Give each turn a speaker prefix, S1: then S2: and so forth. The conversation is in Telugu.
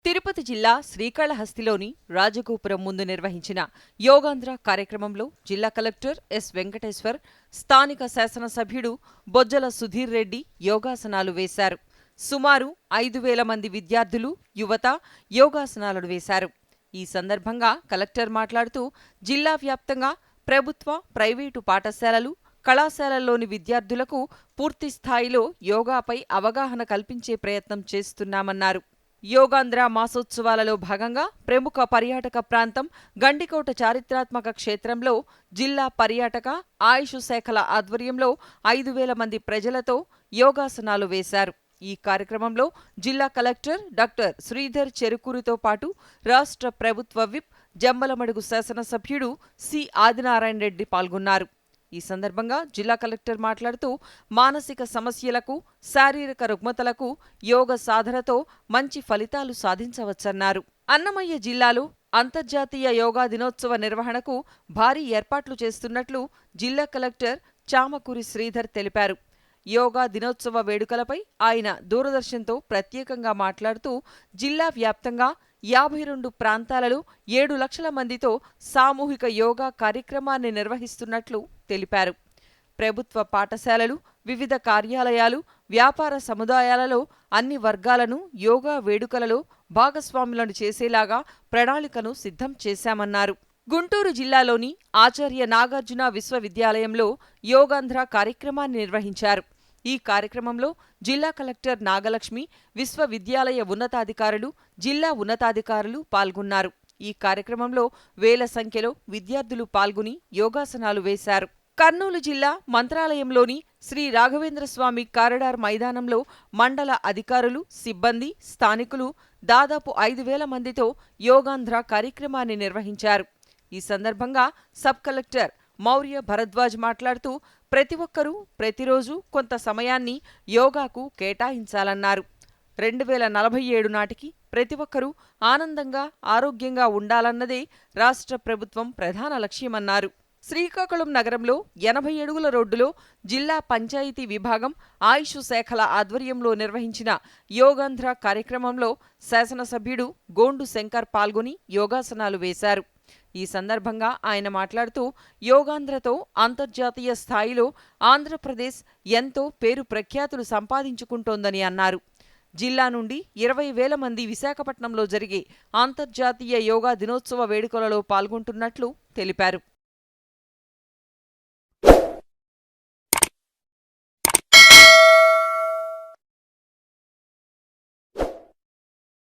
S1: తిరుపతి జిల్లా శ్రీకాళహస్తిలోని రాజగోపురం ముందు నిర్వహించిన యోగాంధ్ర కార్యక్రమంలో జిల్లా కలెక్టర్ ఎస్ వెంకటేశ్వర్, స్థానిక శాసనసభ్యుడు బొజ్జల సుధీర్ రెడ్డి యోగాసనాలు వేశారు. సుమారు 5,000 మంది విద్యార్థులు, యువత యోగాసనాలను వేశారు. ఈ సందర్భంగా కలెక్టర్ మాట్లాడుతూ, జిల్లా వ్యాప్తంగా ప్రభుత్వ, ప్రైవేటు పాఠశాలలు, కళాశాలల్లోని విద్యార్థులకు పూర్తిస్థాయిలో యోగాపై అవగాహన కల్పించే ప్రయత్నం చేస్తున్నామన్నారు. యోగాంధ్ర మాసోత్సవాలలో భాగంగా ప్రముఖ పర్యాటక ప్రాంతం గండికోట చారిత్రాత్మక క్షేత్రంలో జిల్లా పర్యాటక, ఆయుష్ శాఖల ఆధ్వర్యంలో 5,000 మంది ప్రజలతో యోగాసనాలు వేశారు. ఈ కార్యక్రమంలో జిల్లా కలెక్టర్ డాక్టర్ శ్రీధర్ చెరుకూరితో పాటు రాష్ట్ర ప్రభుత్వ విప్, జమ్మలమడుగు శాసనసభ్యుడు సి ఆదినారాయణ రెడ్డి పాల్గొన్నారు. ఈ సందర్భంగా జిల్లా కలెక్టర్ మాట్లాడుతూ, మానసిక సమస్యలకు, శారీరక రుగ్మతలకు యోగ సాధనతో మంచి ఫలితాలు సాధించవచ్చన్నారు. అన్నమయ్య జిల్లాలో అంతర్జాతీయ యోగా దినోత్సవ నిర్వహణకు భారీ ఏర్పాట్లు చేస్తున్నట్లు జిల్లా కలెక్టర్ చామకూరి శ్రీధర్ తెలిపారు. యోగా దినోత్సవ వేడుకలపై ఆయన దూరదర్శన్తో ప్రత్యేకంగా మాట్లాడుతూ, జిల్లా వ్యాప్తంగా 52 ప్రాంతాలలో 7 లక్షల మందితో సామూహిక యోగా కార్యక్రమాన్ని నిర్వహిస్తున్నట్లు తెలిపారు. ప్రభుత్వ పాఠశాలలు, వివిధ కార్యాలయాలు, వ్యాపార సముదాయాలలో అన్ని వర్గాలను యోగా వేడుకలలో భాగస్వాములను చేసేలాగా ప్రణాళికను సిద్ధం చేశామన్నారు. గుంటూరు జిల్లాలోని ఆచార్య నాగార్జున విశ్వవిద్యాలయంలో యోగాంధ్ర కార్యక్రమాన్ని నిర్వహించారు. ఈ కార్యక్రమంలో జిల్లా కలెక్టర్ నాగలక్ష్మి, విశ్వవిద్యాలయ ఉన్నతాధికారులు, జిల్లా ఉన్నతాధికారులు పాల్గొన్నారు. ఈ కార్యక్రమంలో వేల సంఖ్యలో విద్యార్థులు పాల్గొని యోగాసనాలు వేశారు. కర్నూలు జిల్లా మంత్రాలయంలోని శ్రీ రాఘవేంద్రస్వామి కారిడార్ మైదానంలో మండల అధికారులు, సిబ్బంది, స్థానికులు దాదాపు 5,000 మందితో యోగాంధ్ర కార్యక్రమాన్ని నిర్వహించారు. ఈ సందర్భంగా సబ్ కలెక్టర్ మౌర్య భరద్వాజ్ మాట్లాడుతూ, ప్రతి ఒక్కరూ ప్రతిరోజు కొంత సమయాన్ని యోగాకు కేటాయించాలన్నారు. 2047 నాటికి ప్రతి ఒక్కరూ ఆనందంగా, ఆరోగ్యంగా ఉండాలన్నదే రాష్ట్ర ప్రభుత్వం ప్రధాన లక్ష్యమన్నారు. శ్రీకాకుళం నగరంలో 80 అడుగుల రోడ్డులో జిల్లా పంచాయతీ విభాగం, ఆయుష్ శాఖల ఆధ్వర్యంలో నిర్వహించిన యోగాంధ్ర కార్యక్రమంలో శాసనసభ్యుడు గోండు శంకర్ పాల్గొని యోగాసనాలు వేశారు. ఈ సందర్భంగా ఆయన మాట్లాడుతూ, యోగాంధ్రతో అంతర్జాతీయ స్థాయిలో ఆంధ్రప్రదేశ్ ఎంతో పేరు ప్రఖ్యాతులు సంపాదించుకుంటోందని అన్నారు. జిల్లా నుండి 20,000 మంది విశాఖపట్నంలో జరిగే అంతర్జాతీయ యోగా దినోత్సవ వేడుకలలో పాల్గొంటున్నట్లు తెలిపారు.